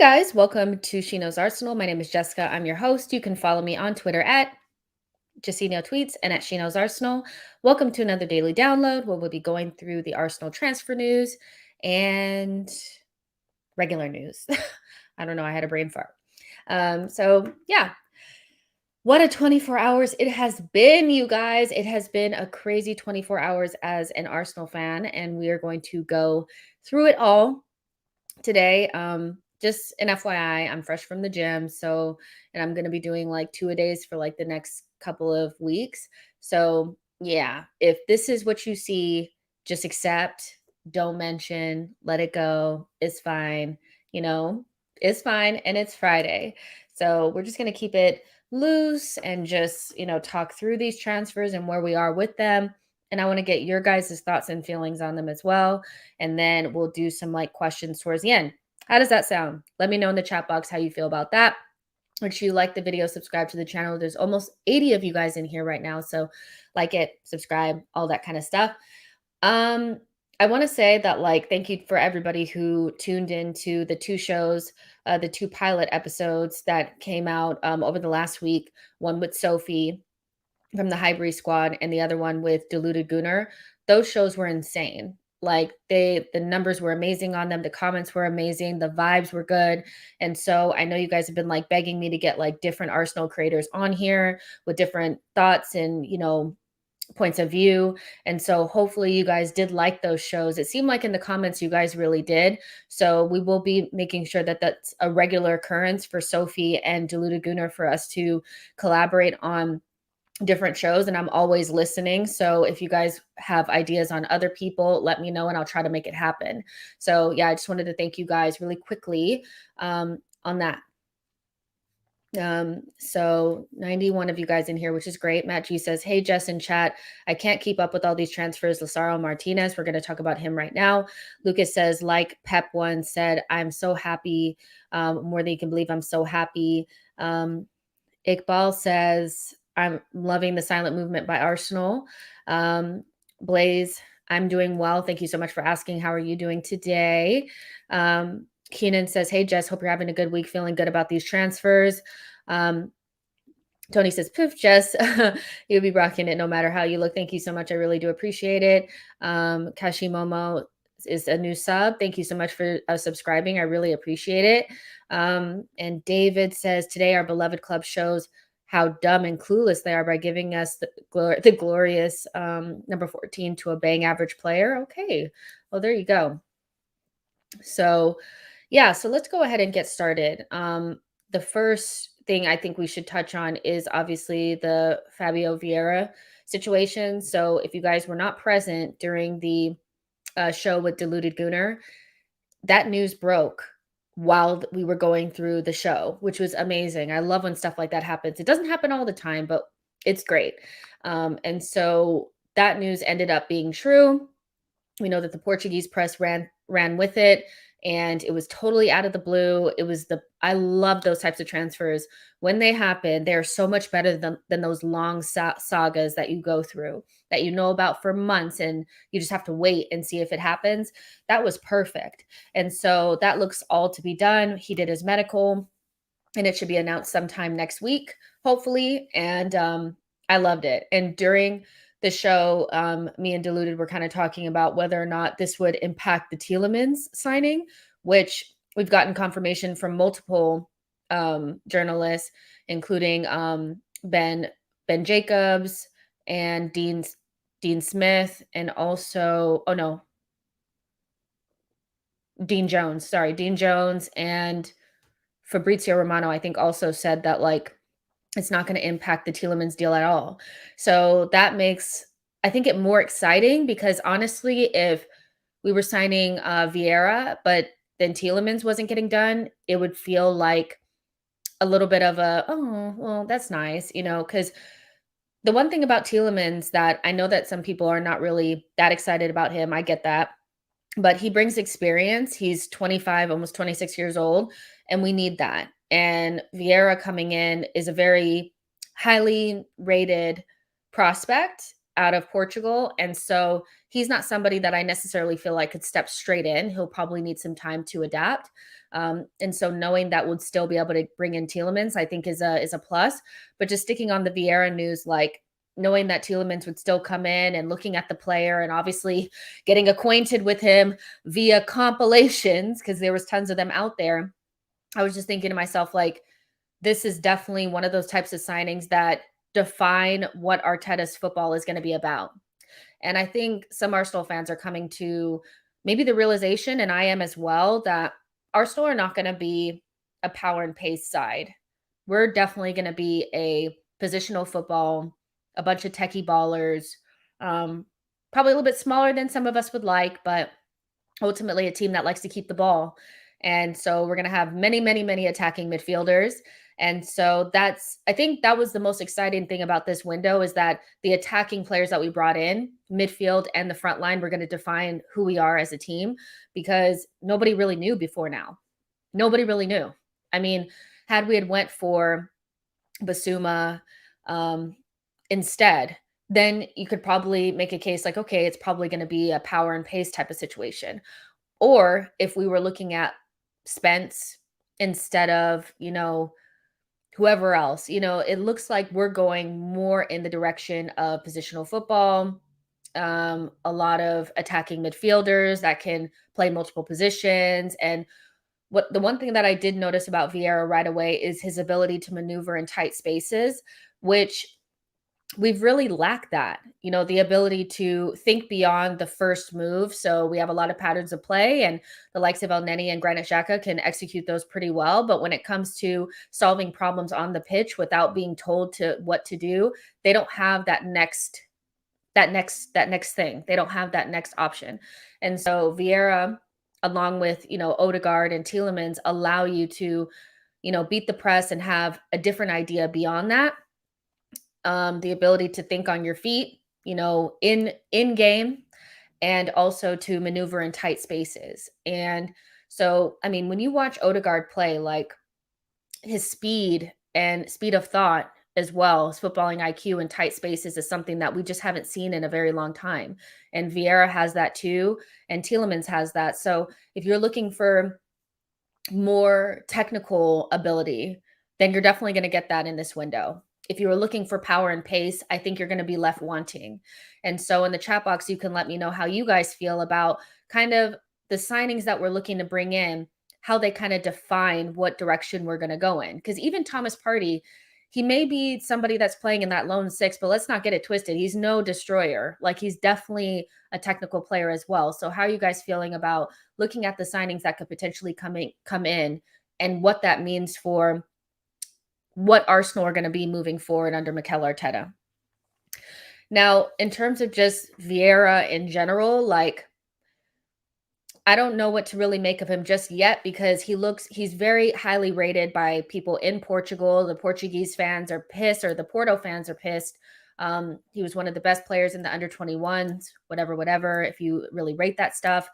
guys, welcome to She Knows Arsenal. My name is Jessica. I'm your host. You can follow me on Twitter at Jessino Tweets and at She Knows Arsenal. Welcome to another daily download where we'll be going through the Arsenal transfer news and regular news. I don't know. I had a brain fart. Yeah, what a 24 hours it has been, you guys. It has been a crazy 24 hours as an Arsenal fan, and we are going to go through it all today. Just an FYI, I'm fresh from the gym, and I'm gonna be doing like 2-a-days for like the next couple of weeks. So yeah, if this is what you see, just accept, don't mention, let it go. It's fine, you know, it's fine, and it's Friday. So we're just gonna keep it loose and just, talk through these transfers and where we are with them. And I want to get your guys' thoughts and feelings on them as well. And then we'll do some like questions towards the end. How does that sound? Let me know in the chat box how you feel about that. Make sure you like the video, subscribe to the channel. There's almost 80 of you guys in here right now. So like it, subscribe, all that kind of stuff. I want to say that thank you for everybody who tuned into the two shows, the two pilot episodes that came out over the last week, one with Sophie from the Highbury squad and the other one with Diluted Gunner. Those shows were insane. The numbers were amazing on them. The comments were amazing. The vibes were good. And so I know you guys have been begging me to get different Arsenal creators on here with different thoughts and, points of view. And so hopefully you guys did like those shows. It seemed like in the comments you guys really did. So we will be making sure that that's a regular occurrence for Sophie and Diluted Gunner for us to collaborate on different shows, and I'm always listening. So if you guys have ideas on other people, let me know and I'll try to make it happen. So yeah, I just wanted to thank you guys really quickly on that. So 91 of you guys in here, which is great. Matt G says, hey, Jess in chat, I can't keep up with all these transfers. Lisandro Martinez, we're going to talk about him right now. Lucas says, like Pep once said, I'm so happy, more than you can believe. I'm so happy. Iqbal says, I'm loving the silent movement by Arsenal. Blaze, I'm doing well. Thank you so much for asking. How are you doing today? Keenan says, hey, Jess, hope you're having a good week, feeling good about these transfers. Tony says, poof, Jess, you'll be rocking it no matter how you look. Thank you so much. I really do appreciate it. Kashimomo is a new sub. Thank you so much for subscribing. I really appreciate it. And David says, today our beloved club shows how dumb and clueless they are by giving us the glorious number 14 to a bang average player. Okay, well, there you go. So yeah, so let's go ahead and get started. The first thing I think we should touch on is obviously the Fabio Vieira situation. So if you guys were not present during the show with Diluted Gunner, that news broke while we were going through the show, which was amazing. I love when stuff like that happens. It doesn't happen all the time, but it's great. And so that news ended up being true. We know that the Portuguese press ran with it, and it was totally out of the blue. I love those types of transfers. When they happen, they're so much better than those long sagas that you go through, that you know about for months, and you just have to wait and see if it happens. That was perfect. And so that looks all to be done. He did his medical, and it should be announced sometime next week, hopefully. And I loved it. And during the show, me and Diluted were kind of talking about whether or not this would impact the Tielemans signing, which we've gotten confirmation from multiple journalists, including Ben Jacobs and Dean Smith, and also Dean Jones. Sorry, Dean Jones and Fabrizio Romano, I think, also said that it's not going to impact the Tielemans deal at all. So that makes, I think, it more exciting, because honestly, if we were signing Vieira, but then Tielemans wasn't getting done, it would feel like a little bit of a, oh, well, that's nice, because the one thing about Tielemans that I know that some people are not really that excited about him, I get that, but he brings experience. He's 25, almost 26 years old, and we need that. And Vieira coming in is a very highly rated prospect, out of Portugal. And so he's not somebody that I necessarily feel like could step straight in. He'll probably need some time to adapt. And so knowing that would still be able to bring in Tielemans, I think is a plus. But just sticking on the Vieira news, like knowing that Tielemans would still come in and looking at the player and obviously getting acquainted with him via compilations, because there was tons of them out there. I was just thinking to myself, like, this is definitely one of those types of signings that define what Arteta's football is going to be about. And I think some Arsenal fans are coming to maybe the realization, and I am as well, that Arsenal are not going to be a power and pace side. We're definitely going to be a positional football, a bunch of techie ballers, um, probably a little bit smaller than some of us would like, but ultimately a team that likes to keep the ball. And so we're going to have many, many, many attacking midfielders. And so I think that was the most exciting thing about this window, is that the attacking players that we brought in, midfield and the front line, were going to define who we are as a team, because nobody really knew before now. Nobody really knew. I mean, had we had went for Basuma instead, then you could probably make a case like, okay, it's probably going to be a power and pace type of situation. Or if we were looking at Spence instead of, whoever else, it looks like we're going more in the direction of positional football, a lot of attacking midfielders that can play multiple positions. And the one thing that I did notice about Vieira right away is his ability to maneuver in tight spaces, which we've really lacked that, the ability to think beyond the first move. So we have a lot of patterns of play, and the likes of El Neni and Granit Xhaka can execute those pretty well. But when it comes to solving problems on the pitch without being told to what to do, they don't have that next thing. They don't have that next option. And so Vieira, along with, Odegaard and Tielemans, allow you to, beat the press and have a different idea beyond that. The ability to think on your feet, in game, and also to maneuver in tight spaces. And so, I mean, when you watch Odegaard play, like, his speed and speed of thought, as well as footballing IQ in tight spaces, is something that we just haven't seen in a very long time. And Vieira has that too, and Tielemans has that. So if you're looking for more technical ability, then you're definitely going to get that in this window. If you were looking for power and pace, I think you're going to be left wanting. And so in the chat box, you can let me know how you guys feel about kind of the signings that we're looking to bring in, how they kind of define what direction we're going to go in. Because even Thomas Partey, he may be somebody that's playing in that lone six, but let's not get it twisted. He's no destroyer. Like, he's definitely a technical player as well. So how are you guys feeling about looking at the signings that could potentially come in and what that means for what Arsenal are going to be moving forward under Mikel Arteta? Now, in terms of just Vieira in general, like, I don't know what to really make of him just yet, because he's very highly rated by people in Portugal. The Portuguese fans are pissed, or the Porto fans are pissed. He was one of the best players in the under 21s, whatever, if you really rate that stuff.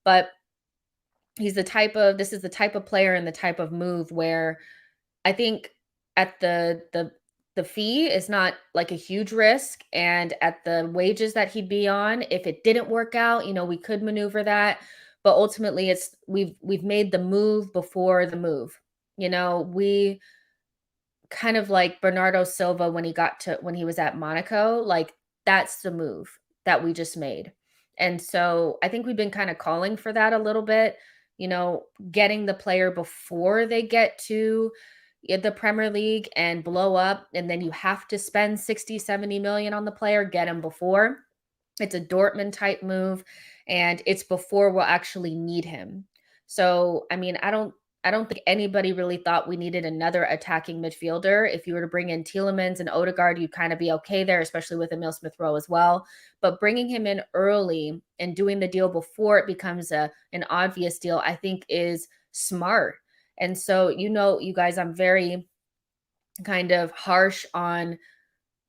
But this is the type of player and the type of move where I think at the fee is not like a huge risk, and at the wages that he'd be on, if it didn't work out, we could maneuver that. But ultimately, we've made the move before the move. We kind of like Bernardo Silva when he was at Monaco, like, that's the move that we just made. And so I think we've been kind of calling for that a little bit, getting the player before they get to the Premier League and blow up, and then you have to spend 60, 70 million on the player, get him before. It's a Dortmund type move, and it's before we'll actually need him. So, I mean, I don't think anybody really thought we needed another attacking midfielder. If you were to bring in Tielemans and Odegaard, you'd kind of be okay there, especially with Emile Smith-Rowe as well. But bringing him in early and doing the deal before it becomes an obvious deal, I think is smart. And so, you guys, I'm very kind of harsh on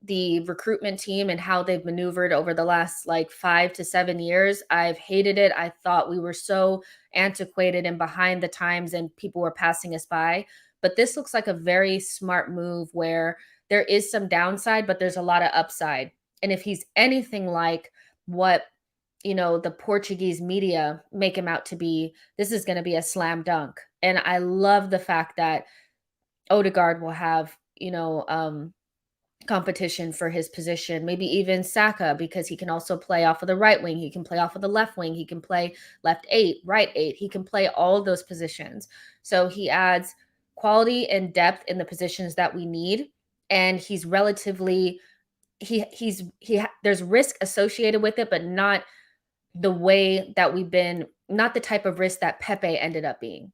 the recruitment team and how they've maneuvered over the last like 5 to 7 years. I've hated it. I thought we were so antiquated and behind the times, and people were passing us by. But this looks like a very smart move where there is some downside, but there's a lot of upside. And if he's anything like what, the Portuguese media make him out to be, this is going to be a slam dunk. And I love the fact that Odegaard will have, competition for his position, maybe even Saka, because he can also play off of the right wing. He can play off of the left wing. He can play left eight, right eight. He can play all those positions. So he adds quality and depth in the positions that we need. And he's relatively, there's risk associated with it, but not the way that not the type of risk that Pepe ended up being,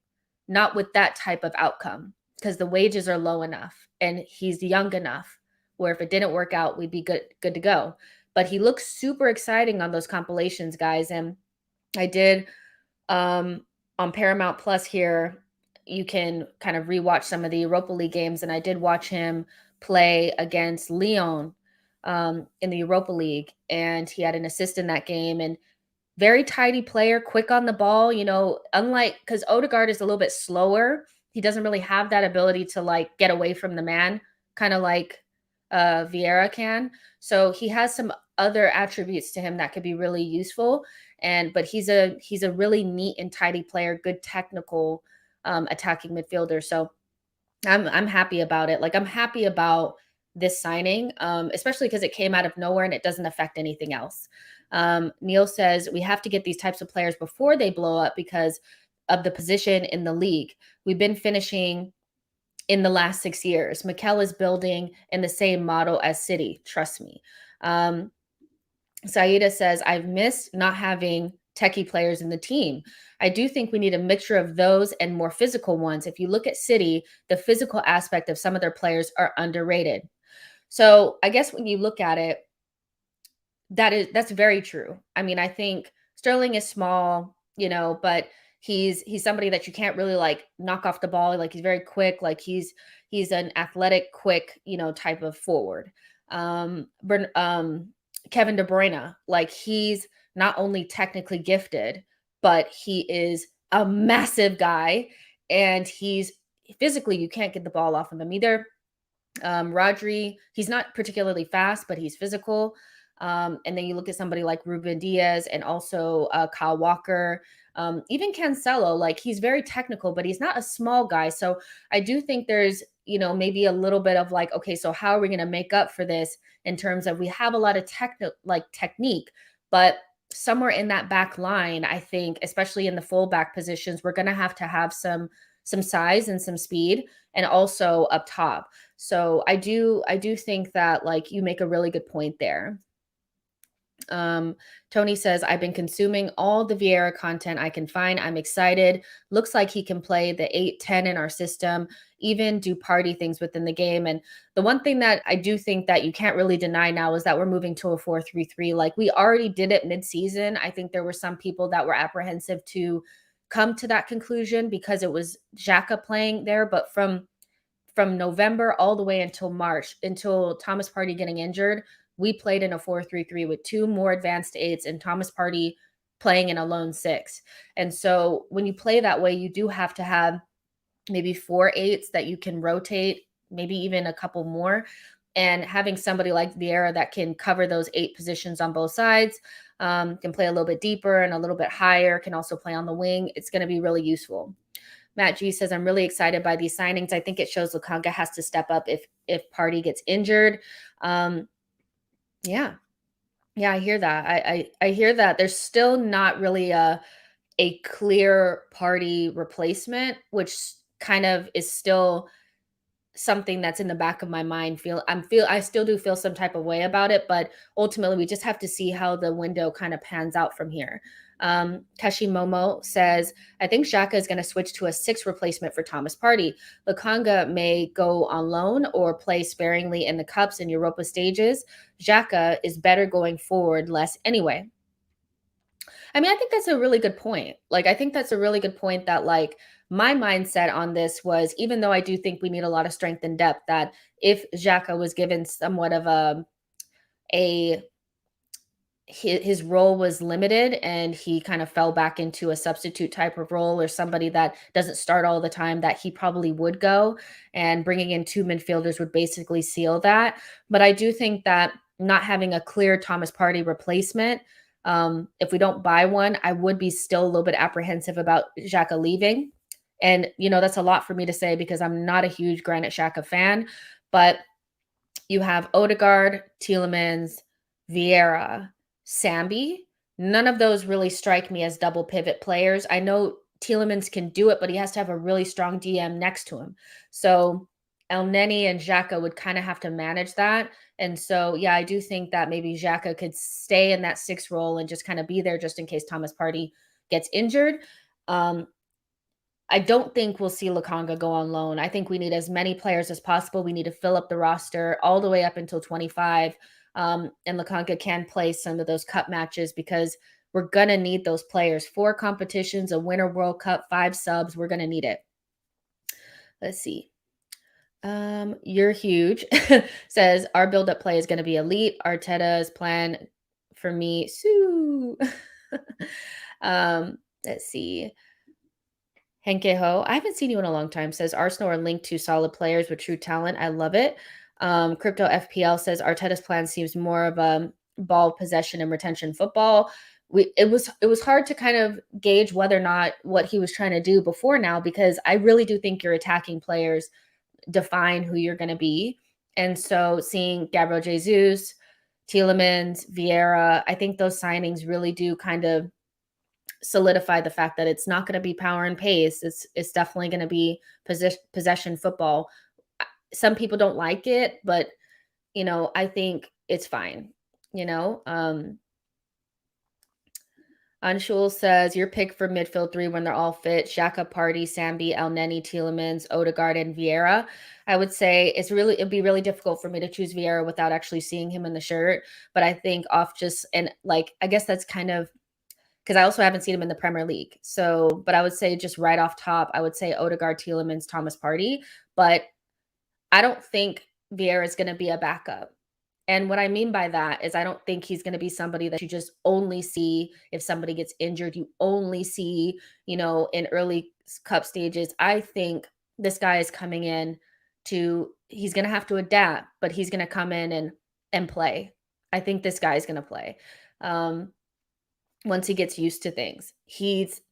not with that type of outcome, because the wages are low enough and he's young enough where if it didn't work out, we'd be good to go. But he looks super exciting on those compilations, guys. And I did on Paramount Plus here, you can kind of rewatch some of the Europa League games, and I did watch him play against Lyon in the Europa League, and he had an assist in that game. And very tidy player, quick on the ball, unlike, because Odegaard is a little bit slower. He doesn't really have that ability to like get away from the man, kind of like Vieira can. So he has some other attributes to him that could be really useful. But he's a really neat and tidy player, good technical attacking midfielder. So I'm happy about it. Like, I'm happy about this signing, especially because it came out of nowhere and it doesn't affect anything else. Neil says we have to get these types of players before they blow up because of the position in the league. We've been finishing in the last 6 years. Mikel is building in the same model as City. Trust me. Saida says, I've missed not having techie players in the team. I do think we need a mixture of those and more physical ones. If you look at City, the physical aspect of some of their players are underrated. So I guess when you look at it, that's very true. I mean, I think Sterling is small, but he's somebody that you can't really like knock off the ball. Like, he's very quick. Like, he's an athletic, quick, type of forward. Kevin De Bruyne, like, he's not only technically gifted, but he is a massive guy, and he's physically, you can't get the ball off of him either. Rodri, he's not particularly fast, but he's physical. And then you look at somebody like Ruben Diaz and also Kyle Walker, even Cancelo, like, he's very technical, but he's not a small guy. So I do think there's, maybe a little bit of like, okay, so how are we going to make up for this in terms of we have a lot of technique, but somewhere in that back line, I think, especially in the fullback positions, we're going to have some size and some speed, and also up top. So I do think that, like, you make a really good point there. Tony says, I've been consuming all the Vieira content I can find. I'm excited. Looks like he can play the 8-10 in our system, even do party things within the game. And the one thing that I do think that you can't really deny now is that we're moving to a 4-3-3. Like, we already did it mid-season. I think there were some people that were apprehensive to come to that conclusion because it was Xhaka playing there. But from November all the way until March, until Thomas Partey getting injured, we played in a 4-3-3 with two more advanced eights and Thomas Partey playing in a lone six. And so when you play that way, you do have to have maybe 4 eights that you can rotate, maybe even a couple more. And having somebody like Vieira that can cover those 8 positions on both sides, can play a little bit deeper and a little bit higher, can also play on the wing. It's going to be really useful. Matt G says, I'm really excited by these signings. I think it shows Lukanga has to step up if Partey gets injured. Yeah, I hear that. I hear that there's still not really a clear Partey replacement, which kind of is still something that's in the back of my mind. I still do feel some type of way about it, but ultimately we just have to see how the window kind of pans out from here. Kashi Momo says, I think Xhaka is going to switch to a 6 replacement for Thomas Partey. Lukanga may go on loan or play sparingly in the cups and Europa stages. Xhaka is better going forward, less anyway. I mean, I think that's a really good point. Like, I think that's a really good point that, like, my mindset on this was, even though I do think we need a lot of strength and depth, that if Xhaka was given somewhat of his role was limited and he kind of fell back into a substitute type of role or somebody that doesn't start all the time, that he probably would go, and bringing in 2 midfielders would basically seal that. But I do think that not having a clear Thomas Partey replacement. If we don't buy one, I would be still a little bit apprehensive about Xhaka leaving. And, that's a lot for me to say because I'm not a huge Granit Xhaka fan, but you have Odegaard, Tielemans, Vieira, Sambi. None of those really strike me as double pivot players. I know Tielemans can do it, but he has to have a really strong DM next to him. So El Neni and Xhaka would kind of have to manage that. And so, yeah, I do think that maybe Xhaka could stay in that 6 role and just kind of be there just in case Thomas Partey gets injured. Um, I don't think we'll see Lakanga go on loan. I think we need as many players as possible. We need to fill up the roster all the way up until 25. And Lakanga can play some of those cup matches because we're going to need those players. 4 competitions, a Winter World Cup, 5 subs. We're going to need it. Let's see. You're huge. Says our build-up play is going to be elite. Arteta's plan for me. Sue. Let's see. Henke Ho, I haven't seen you in a long time, says Arsenal are linked to solid players with true talent. I love it. Crypto FPL says Arteta's plan seems more of a ball possession and retention football. It was hard to kind of gauge whether or not what he was trying to do before now, because I really do think your attacking players define who you're going to be. And so seeing Gabriel Jesus, Tielemans, Vieira, I think those signings really do kind of solidify the fact that it's not going to be power and pace. It's definitely going to be possession football. Some people don't like it, but I think it's fine. Anshul says your pick for midfield 3 when they're all fit: Xhaka, Partey, Sambi, El Neni, Tielemans, Odegaard, and Vieira. I would say it'd be really difficult for me to choose Vieira without actually seeing him in the shirt. But I think I guess that's kind of because I also haven't seen him in the Premier League. So, but I would say just right off top, I would say Odegaard, Tielemans, Thomas Partey. But I don't think Vieira is going to be a backup. And what I mean by that is I don't think he's going to be somebody that you just only see if somebody gets injured. You only see, in early cup stages. I think this guy is coming in he's going to have to adapt, but he's going to come in and play. I think this guy is going to play. Once he gets used to things. He's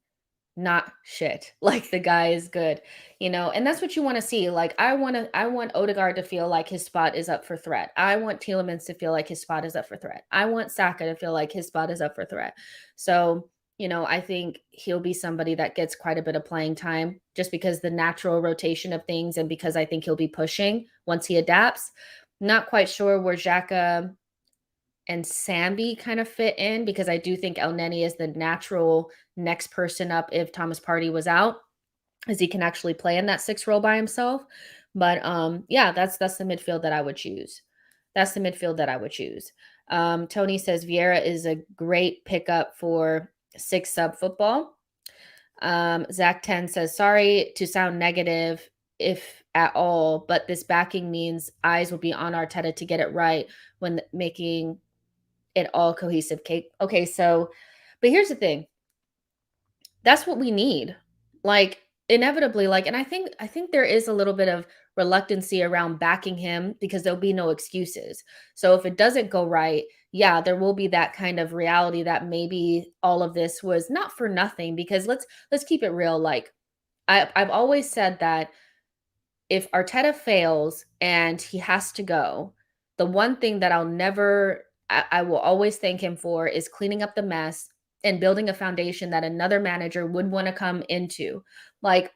not shit. Like, the guy is good, and that's what you want to see. Like, I want Odegaard to feel like his spot is up for threat. I want Tielemans to feel like his spot is up for threat. I want Saka to feel like his spot is up for threat. So, I think he'll be somebody that gets quite a bit of playing time just because the natural rotation of things, and because I think he'll be pushing once he adapts. Not quite sure where Xhaka and Sambi kind of fit in, because I do think El Neni is the natural next person up if Thomas Partey was out, as he can actually play in that 6 role by himself. But yeah, that's the midfield that I would choose. That's the midfield that I would choose. Tony says Vieira is a great pickup for 6 sub football. Zach 10 says, sorry to sound negative, if at all, but this backing means eyes will be on Arteta to get it right when making it all cohesive cake. Okay, so, but here's the thing. That's what we need. Like, inevitably, and I think there is a little bit of reluctancy around backing him because there'll be no excuses. So if it doesn't go right, yeah, there will be that kind of reality that maybe all of this was not for nothing, because let's keep it real. Like, I've always said that if Arteta fails and he has to go, the one thing that I will always thank him for is cleaning up the mess and building a foundation that another manager would want to come into. Like,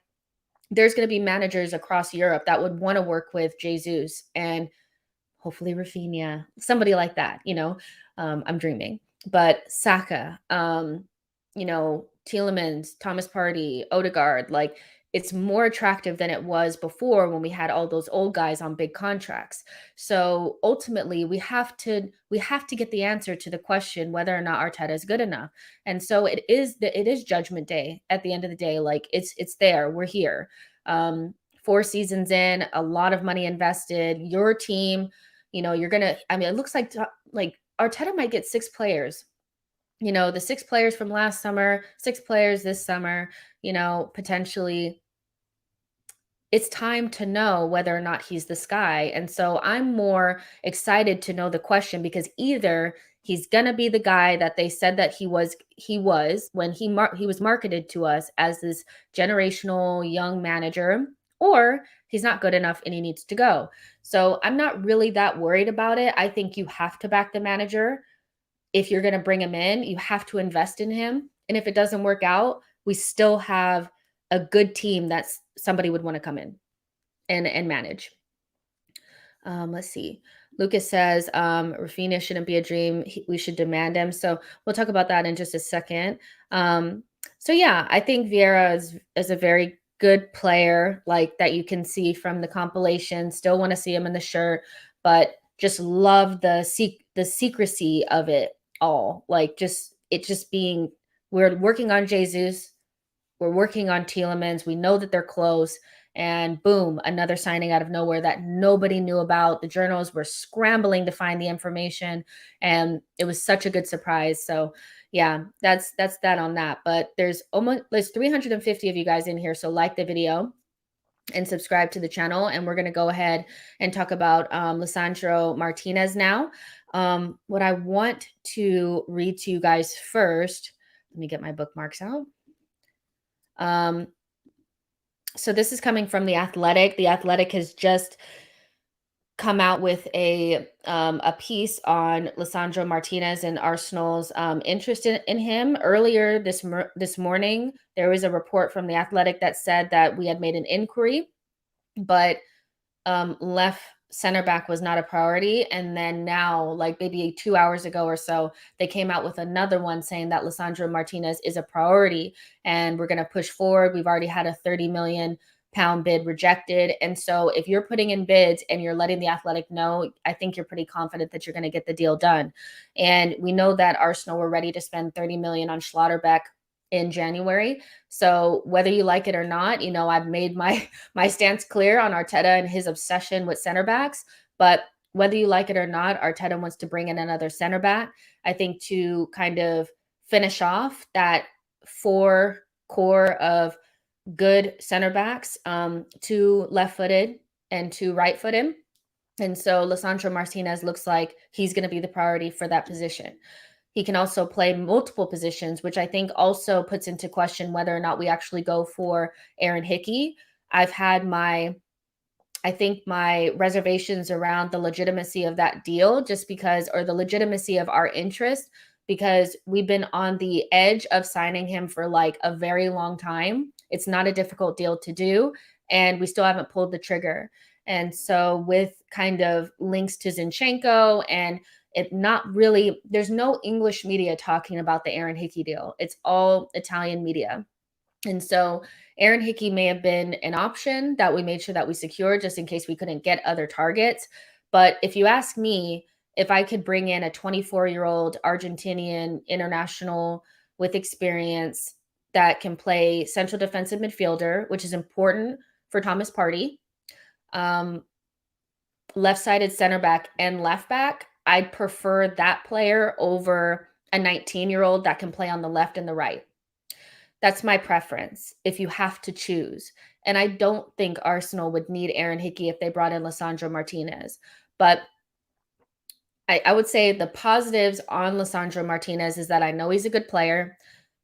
there's going to be managers across Europe that would want to work with Jesus and hopefully Rafinha, somebody like that, I'm dreaming. But Saka, Tielemans, Thomas Partey, Odegaard, like, it's more attractive than it was before when we had all those old guys on big contracts. So ultimately, we have to get the answer to the question whether or not Arteta is good enough. And so it is Judgment Day at the end of the day. Like, it's there. We're here. 4 seasons in, a lot of money invested. Your team, you're gonna. I mean, it looks like Arteta might get 6 players. The 6 players from last summer, 6 players this summer. Potentially it's time to know whether or not he's this guy. And so I'm more excited to know the question, because either he's going to be the guy that they said that he was when he was marketed to us as this generational young manager, or he's not good enough and he needs to go. So I'm not really that worried about it. I think you have to back the manager. If you're going to bring him in, you have to invest in him. And if it doesn't work out, we still have a good team that's somebody would want to come in and manage. Let's see. Lucas says Rafinha shouldn't be a dream. We should demand him. So we'll talk about that in just a second. So yeah, I think Vieira is a very good player, like that you can see from the compilation. Still want to see him in the shirt, but just love the secrecy of it all. Like just being, we're working on Jesus, we're working on Tielemans. We know that they're close. And boom, another signing out of nowhere that nobody knew about. The journals were scrambling to find the information, and it was such a good surprise. So yeah, that's that on that. But there's 350 of you guys in here. So like the video and subscribe to the channel. And we're going to go ahead and talk about Lisandro Martinez now. What I want to read to you guys first, let me get my bookmarks out. So this is coming from The Athletic. The Athletic has just come out with a piece on Lisandro Martinez and Arsenal's interest in him. Earlier this morning, there was a report from The Athletic that said that we had made an inquiry, but left center back was not a priority. And then now, like maybe 2 hours ago or so, they came out with another one saying that Lisandro Martinez is a priority and we're going to push forward. We've already had a 30 million pound bid rejected. And so if you're putting in bids and you're letting the Athletic know, I think you're pretty confident that you're going to get the deal done. And we know that Arsenal were ready to spend 30 million on Schlotterbeck in January. So whether you like it or not, I've made my stance clear on Arteta and his obsession with center backs. But whether you like it or not, Arteta wants to bring in another center back, I think, to kind of finish off that four core of good center backs, two left-footed and two right-footed. And so Lisandro Martinez looks like he's going to be the priority for that position. He can also play multiple positions, which I think also puts into question whether or not we actually go for Aaron Hickey. I've had my reservations around the legitimacy of that deal, just because, or the legitimacy of our interest, because we've been on the edge of signing him for like a very long time. It's not a difficult deal to do, and we still haven't pulled the trigger. And so with kind of links to Zinchenko, and it not really, there's no English media talking about the Aaron Hickey deal. It's all Italian media. And so Aaron Hickey may have been an option that we made sure that we secured just in case we couldn't get other targets. But if you ask me, if I could bring in a 24-year-old Argentinian international with experience that can play central defensive midfielder, which is important for Thomas Partey, left-sided center back and left back, I'd prefer that player over a 19-year-old that can play on the left and the right. That's my preference if you have to choose. And I don't think Arsenal would need Aaron Hickey if they brought in Lisandro Martinez. But I would say the positives on Lisandro Martinez is that I know he's a good player.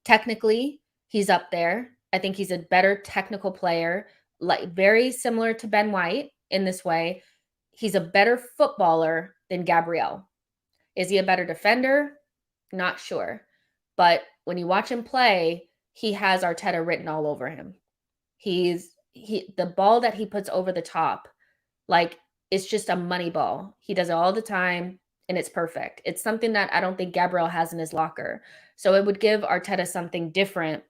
Technically, he's up there. I think he's a better technical player, like very similar to Ben White in this way. He's a better footballer than Gabriel. Is he a better defender? Not sure. But when you watch him play, he has Arteta written all over him. The ball that he puts over the top, like, it's just a money ball. He does it all the time, and it's perfect. It's something that I don't think Gabriel has in his locker. So it would give Arteta something different,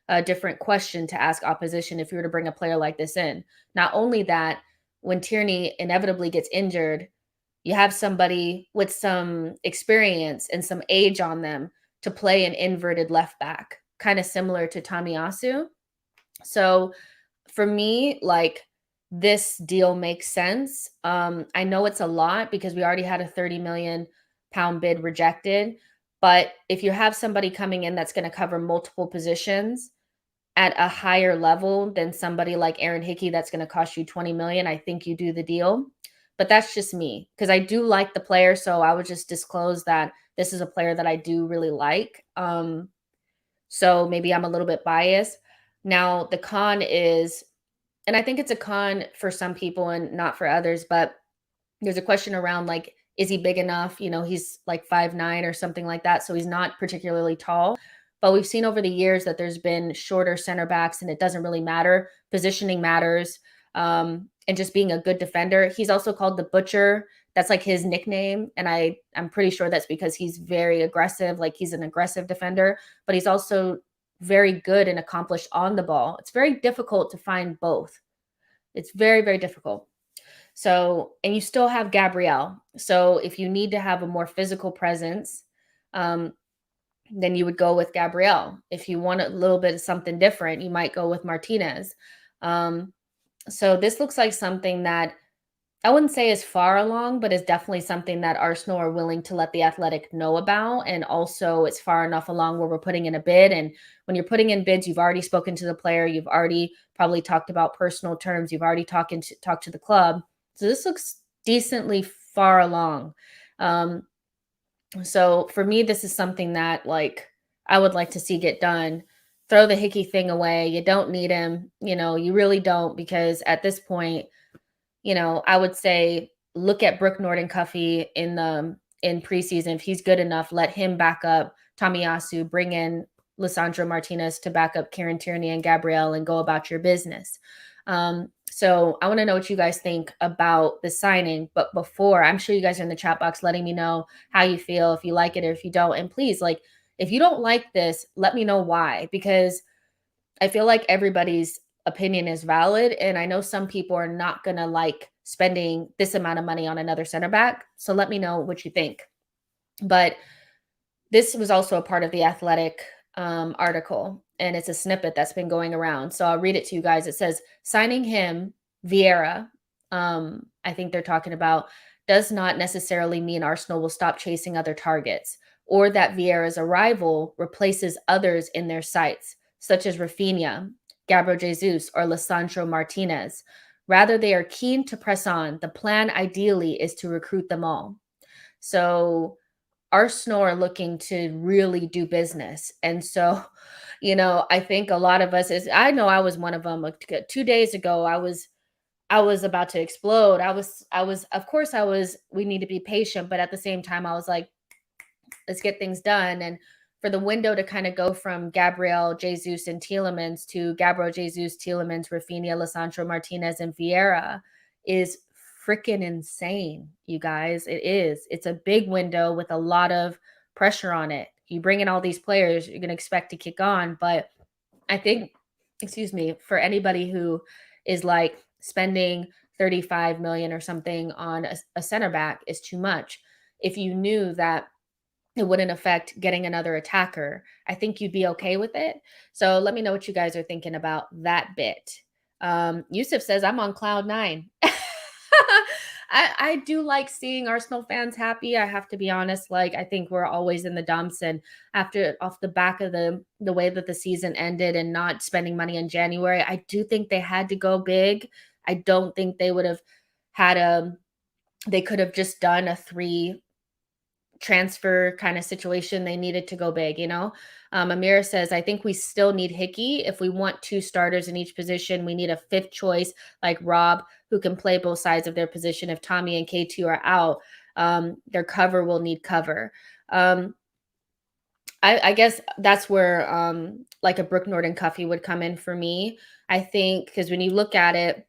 a different question to ask opposition if you were to bring a player like this in. Not only that, when Tierney inevitably gets injured, you have somebody with some experience and some age on them to play an inverted left back, kind of similar to Tomiyasu. So for me, like, this deal makes sense. I know it's a lot because we already had a 30 million pound bid rejected. But if you have somebody coming in that's going to cover multiple positions, at a higher level than somebody like Aaron Hickey that's going to cost you 20 million, I think you do the deal. But that's just me because I do like the player, so I would just disclose that this is a player that I do really like. So maybe I'm a little bit biased. Now, the con is, and I think it's a con for some people and not for others, but there's a question around like, is he big enough? He's like 5'9" or something like that. So he's not particularly tall. But we've seen over the years that there's been shorter center backs and it doesn't really matter. Positioning matters. And just being a good defender. He's also called the Butcher. That's like his nickname. And I'm pretty sure that's because he's very aggressive. Like he's an aggressive defender, but he's also very good and accomplished on the ball. It's very difficult to find both. It's very, very difficult. So, and you still have Gabrielle. So, if you need to have a more physical presence, um, then you would go with Gabrielle. If you want a little bit of something different, you might go with Martinez. Um, so, this looks like something that I wouldn't say is far along, but is definitely something that Arsenal are willing to let the Athletic know about. And also, it's far enough along where we're putting in a bid. And when you're putting in bids, you've already spoken to the player. You've already probably talked about personal terms. You've already talked to the club. So this looks decently far along. Um, so for me, this is something that like I would like to see get done. Throw the Hickey thing away. You don't need him. You really don't, because at this point, I would say look at Brooke Norton-Cuffy in preseason. If he's good enough, let him back up Tomiyasu, bring in Lisandro Martinez to back up Kieran Tierney and Gabrielle, and go about your business. So I want to know what you guys think about the signing. But before, I'm sure you guys are in the chat box letting me know how you feel, if you like it or if you don't. And please, like, if you don't like this, let me know why, because I feel like everybody's opinion is valid. And I know some people are not going to like spending this amount of money on another center back. So let me know what you think. But this was also a part of the Athletic article, and it's a snippet that's been going around. So I'll read it to you guys. It says, signing him, Vieira, I think they're talking about, does not necessarily mean Arsenal will stop chasing other targets, or that Vieira's arrival replaces others in their sights, such as Rafinha, Gabriel Jesus, or Lisandro Martinez. Rather, they are keen to press on. The plan ideally is to recruit them all. So Arsenal are looking to really do business. And so, I think a lot of us I know I was one of them. Like 2 days ago, I was about to explode. Of course we need to be patient, but at the same time, I was like, let's get things done. And for the window to kind of go from Gabriel Jesus and Tielemans to Gabriel Jesus, Tielemans, Rafinha, Lisandro Martinez, and Vieira is freaking insane, you guys. It is. It's a big window with a lot of pressure on it. You bring in all these players, you're going to expect to kick on. But I think, excuse me, for anybody who is like spending 35 million or something on a center back is too much. If you knew that it wouldn't affect getting another attacker, I think you'd be okay with it. So let me know what you guys are thinking about that bit. Yusuf says, I'm on cloud nine. I do like seeing Arsenal fans happy. I have to be honest. Like, I think we're always in the dumps. And after off the back of the way that the season ended and not spending money in January, I do think they had to go big. I don't think they would have they could have just done a 3 transfer kind of situation. They needed to go big. Amira says, I think we still need Hickey. If we want 2 starters in each position, we need a 5th choice like Rob, who can play both sides of their position. If Tommy and K2 are out, their cover will need cover. I guess that's where like a Brooke Norton-Cuffy would come in for me. I think because when you look at it,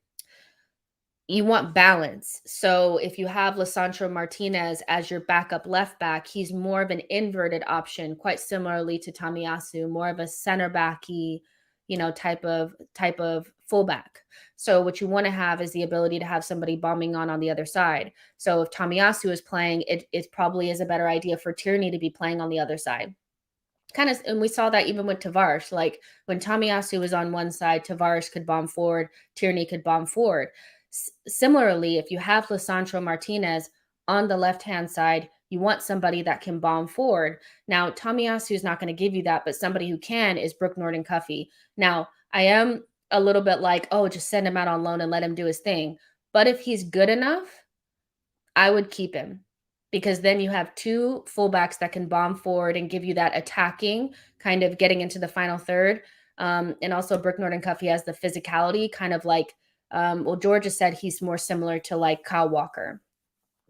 you want balance. So if you have Lisandro Martinez as your backup left back, he's more of an inverted option, quite similarly to Tomiyasu, more of a center backy, type of fullback. So what you want to have is the ability to have somebody bombing on the other side. So if Tomiyasu is playing, it probably is a better idea for Tierney to be playing on the other side. And we saw that even with Tavares. Like when Tomiyasu was on one side, Tavares could bomb forward, Tierney could bomb forward. Similarly, if you have Lisandro Martinez on the left-hand side, You want somebody that can bomb forward. Now, Tomiyasu is not going to give you that, but somebody who can is Brooke Norton-Cuffy. Now, I am a little bit like, oh, just send him out on loan and let him do his thing. But if he's good enough, I would keep him, because then you have two fullbacks that can bomb forward and give you that attacking, kind of getting into the final third. And also Brooke Norton-Cuffy has the physicality, kind of like, well, Georgia said he's more similar to like Kyle Walker.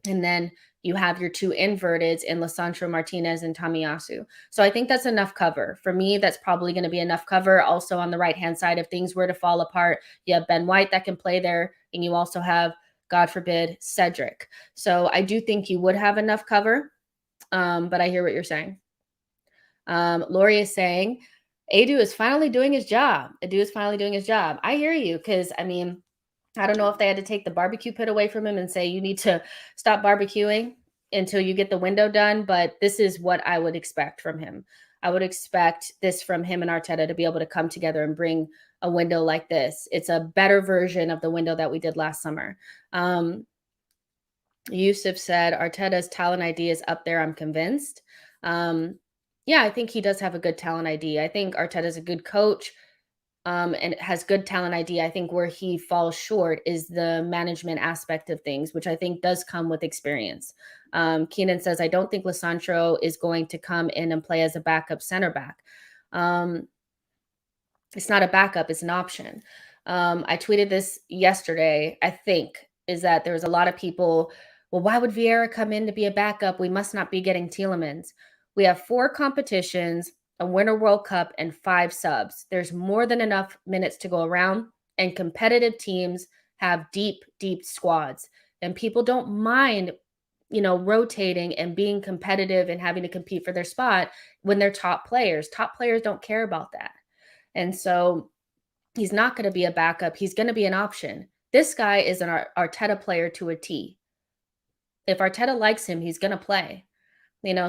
And then you have your two inverteds in Lisandro Martinez and Tomiyasu. So I think that's enough cover. For me, that's probably going to be enough cover. Also on the right-hand side, if things were to fall apart, you have Ben White that can play there, and you also have, God forbid, Cedric. So I do think you would have enough cover, but I hear what you're saying. Lori is saying, Adu is finally doing his job. Adu is finally doing his job. I hear you, because, I mean, I don't know if they had to take the barbecue pit away from him and say, you need to stop barbecuing until you get the window done. But this is what I would expect from him. I would expect this from him and Arteta, to be able to come together and bring a window like this. It's a better version of the window that we did last summer. Yusuf said, Arteta's talent ID is up there, I'm convinced. Yeah, I think he does have a good talent ID. I think Arteta's a good coach. And has good talent ID. I think where he falls short is the management aspect of things, which I think does come with experience. Keenan says, I don't think Lisandro is going to come in and play as a backup center back. It's not a backup, it's an option. I tweeted this yesterday, I think, is that there's a lot of people, well, why would Vieira come in to be a backup? We must not be getting Tielemans. We have 4 competitions, a Winter World Cup, and 5 subs. There's more than enough minutes to go around, and competitive teams have deep, deep squads. And people don't mind, rotating and being competitive and having to compete for their spot when they're top players. Top players don't care about that. And so he's not going to be a backup. He's going to be an option. This guy is an Arteta player to a T. If Arteta likes him, he's going to play.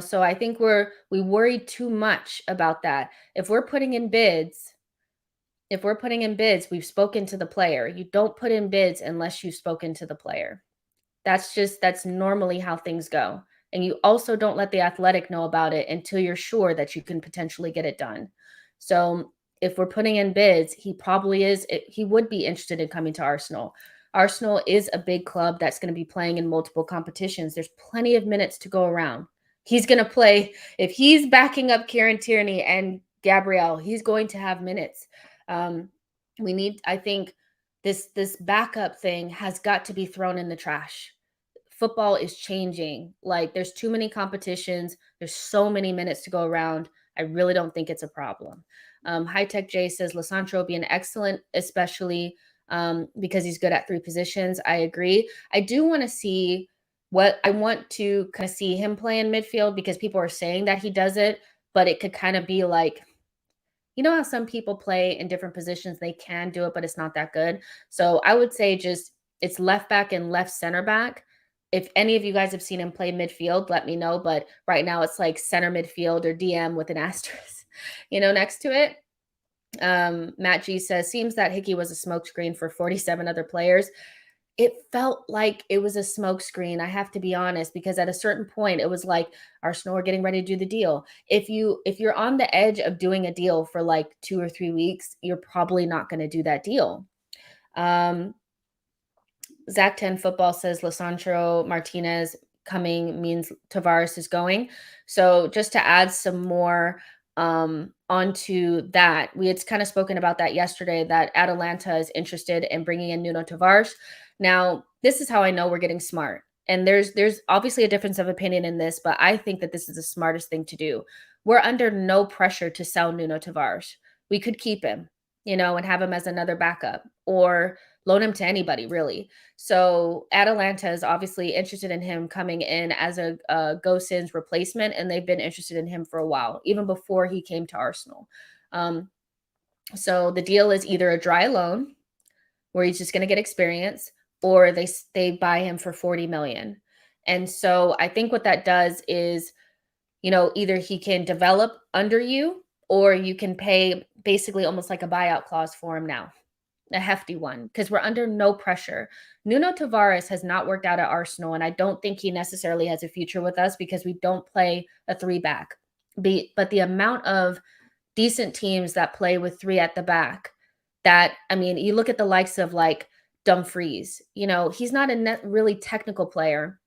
So I think we worry too much about that. If we're putting in bids, we've spoken to the player. You don't put in bids unless you've spoken to the player. That's normally how things go. And you also don't let the Athletic know about it until you're sure that you can potentially get it done. So if we're putting in bids, he would be interested in coming to Arsenal. Arsenal is a big club that's going to be playing in multiple competitions. There's plenty of minutes to go around. He's going to play. If he's backing up Kieran Tierney and Gabriel, he's going to have minutes. I think this backup thing has got to be thrown in the trash. Football is changing. Like, there's too many competitions. There's so many minutes to go around. I really don't think it's a problem. High Tech J says Lisandro will be an excellent, especially because he's good at 3 positions. I agree. I do want to see I want to kind of see him play in midfield, because people are saying that he does it, but it could kind of be like, how some people play in different positions, they can do it, but it's not that good. So I would say it's left back and left center back. If any of you guys have seen him play midfield, let me know. But right now it's like center midfield or DM with an asterisk, next to it. Matt G says, seems that Hickey was a smokescreen for 47 other players. It felt like it was a smokescreen, I have to be honest, because at a certain point it was like Arsenal were getting ready to do the deal. If you're on the edge of doing a deal for like 2 or 3 weeks, you're probably not going to do that deal. Zach 10 Football says Lisandro Martinez coming means Tavares is going. So just to add some more onto that, we had kind of spoken about that yesterday, that Atalanta is interested in bringing in Nuno Tavares. Now, this is how I know we're getting smart. And there's obviously a difference of opinion in this, but I think that this is the smartest thing to do. We're under no pressure to sell Nuno Tavares. We could keep him, and have him as another backup, or loan him to anybody, really. So Atalanta is obviously interested in him coming in as a Gosens replacement, and they've been interested in him for a while, even before he came to Arsenal. So the deal is either a dry loan, where he's just going to get experience, or they buy him for 40 million. And so I think what that does is, either he can develop under you, or you can pay basically almost like a buyout clause for him now. a hefty one, because we're under no pressure. Nuno Tavares has not worked out at Arsenal, and I don't think he necessarily has a future with us because we don't play a three back. But the amount of decent teams that play with three at the back, that, I mean, you look at the likes of like Dumfries, he's not a really technical player,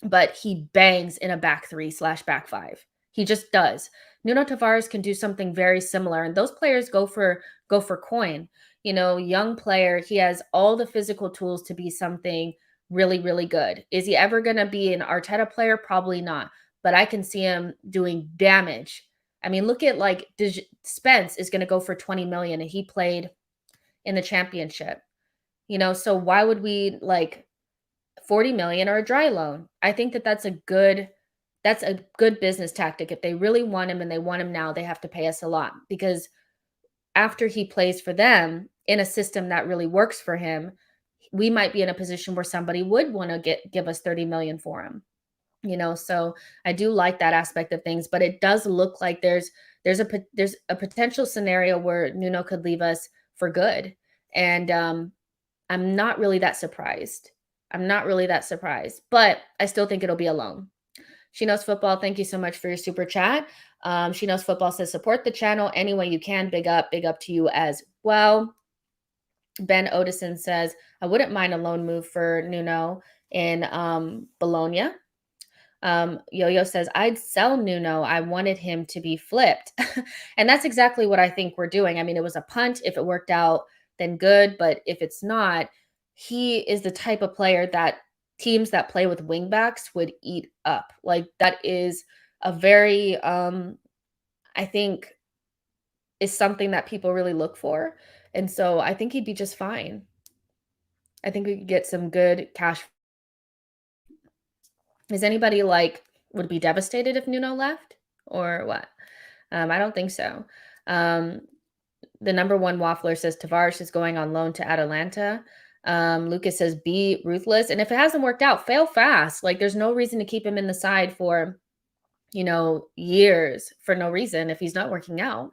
but he bangs in a back three/back five. He just does. Nuno Tavares can do something very similar, and those players go for coin. Young player, he has all the physical tools to be something really, really good. Is he ever going to be an Arteta player? Probably not, but I can see him doing damage. I mean, look at like Spence is going to go for 20 million, and he played in the championship. So why would we like 40 million or a dry loan? I think that's a good business tactic. If they really want him and they want him now, they have to pay us a lot, because after he plays for them in a system that really works for him, we might be in a position where somebody would want to give us 30 million for him. So I do like that aspect of things, but it does look like there's a potential scenario where Nuno could leave us for good. And I'm not really that surprised. But I still think it'll be a loan. She Knows Football, thank you so much for your super chat. She Knows Football says, support the channel any way you can. Big up to you as well. Ben Odison says, I wouldn't mind a loan move for Nuno in Bologna. Yo-Yo says, I'd sell Nuno. I wanted him to be flipped. And that's exactly what I think we're doing. I mean, it was a punt. If it worked out, then good. But if it's not, he is the type of player that teams that play with wingbacks would eat up. Like, that is a very, I think, is something that people really look for. And so I think he'd be just fine. I think we could get some good cash. Is anybody would be devastated if Nuno left or what? I don't think so. The number one waffler says Tavares is going on loan to Atalanta. Lucas says be ruthless. And if it hasn't worked out, fail fast. Like, there's no reason to keep him in the side for, years for no reason if he's not working out.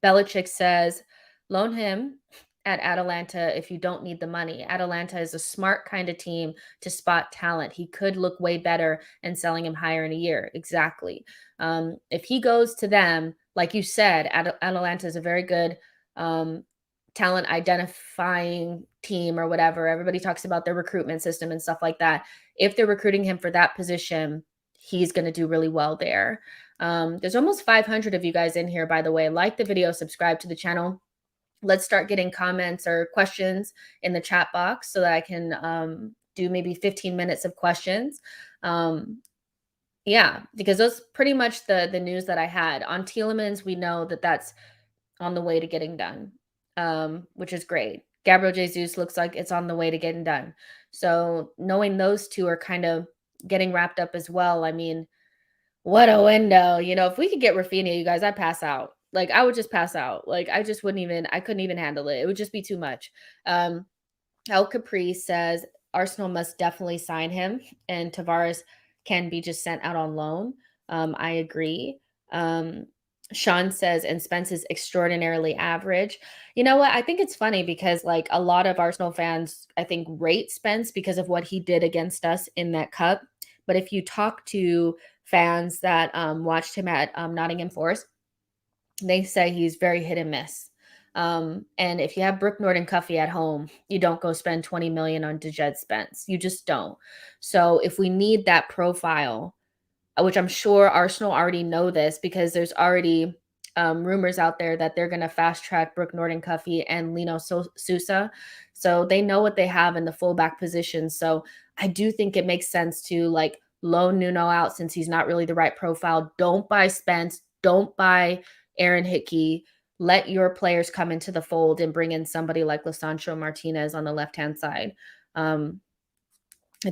Belichick says loan him at Atalanta if you don't need the money. Atalanta is a smart kind of team to spot talent. He could look way better and selling him higher in a year. Exactly. If he goes to them, like you said, Atalanta is a very good talent identifying team or whatever. Everybody talks about their recruitment system and stuff like that. If they're recruiting him for that position, he's going to do really well there. There's almost 500 of you guys in here, by the way. Like the video, subscribe to the channel. Let's start getting comments or questions in the chat box so that I can do maybe 15 minutes of questions. Yeah, because those pretty much the news that I had. On Tielemans, we know that that's on the way to getting done, which is great. Gabriel Jesus looks like it's on the way to getting done. So knowing those two are kind of getting wrapped up as well, I mean, what a window. If we could get Rafinha, you guys, I'd pass out. Like, I would just pass out. Like, I couldn't even handle it. It would just be too much. El Capri says Arsenal must definitely sign him, and Tavares can be just sent out on loan. I agree. Sean says, and Spence is extraordinarily average. You know what? I think it's funny because like a lot of Arsenal fans, I think, rate Spence because of what he did against us in that cup. But if you talk to fans that watched him at Nottingham Forest, they say he's very hit and miss. And if you have Brook Norton-Cuffy at home, you don't go spend 20 million on Dejed Spence. You just don't. So if we need that profile, which I'm sure Arsenal already know this because there's already rumors out there that they're going to fast track Brook Norton-Cuffy and Lino Sousa. So they know what they have in the fullback position. So I do think it makes sense to like loan Nuno out since he's not really the right profile. Don't buy Spence. Don't buy Aaron Hickey. Let your players come into the fold and bring in somebody like Lisandro Martinez on the left-hand side. I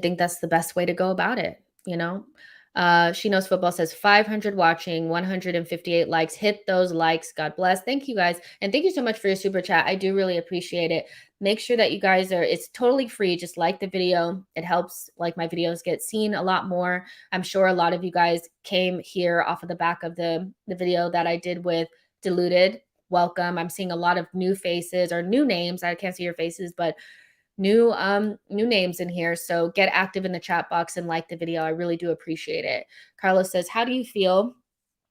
think that's the best way to go about it, She Knows Football says 500 watching, 158 likes. Hit those likes. God bless. Thank you guys. And thank you so much for your super chat. I do really appreciate it. Make sure that you guys it's totally free. Just like the video. It helps like my videos get seen a lot more. I'm sure a lot of you guys came here off of the back of the video that I did with Diluted. welcome. I'm seeing a lot of new faces or new names. I can't see your faces, but new names in here. So get active in the chat box and like the video. I really do appreciate it. Carlos says, how do you feel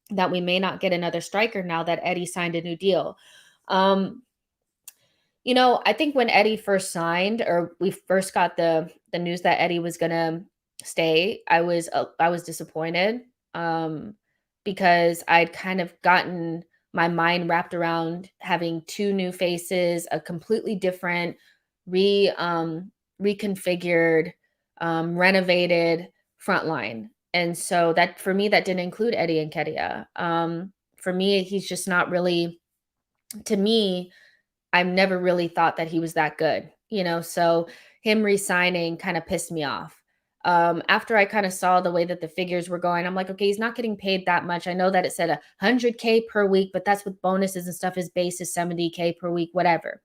that we may not get another striker now that Eddie signed a new deal? I think when Eddie first signed, or we first got the news that Eddie was gonna stay, I was disappointed, because I'd kind of gotten my mind wrapped around having two new faces, a completely different, re reconfigured, renovated front line, and so that for me that didn't include Eddie and Kedia. For me, he's just not really, to me, I've never really thought that he was that good, so him resigning kind of pissed me off. After I kind of saw the way that the figures were going, I'm like, okay, he's not getting paid that much. I know that it said 100K per week, but that's with bonuses and stuff. His base is 70K per week, whatever.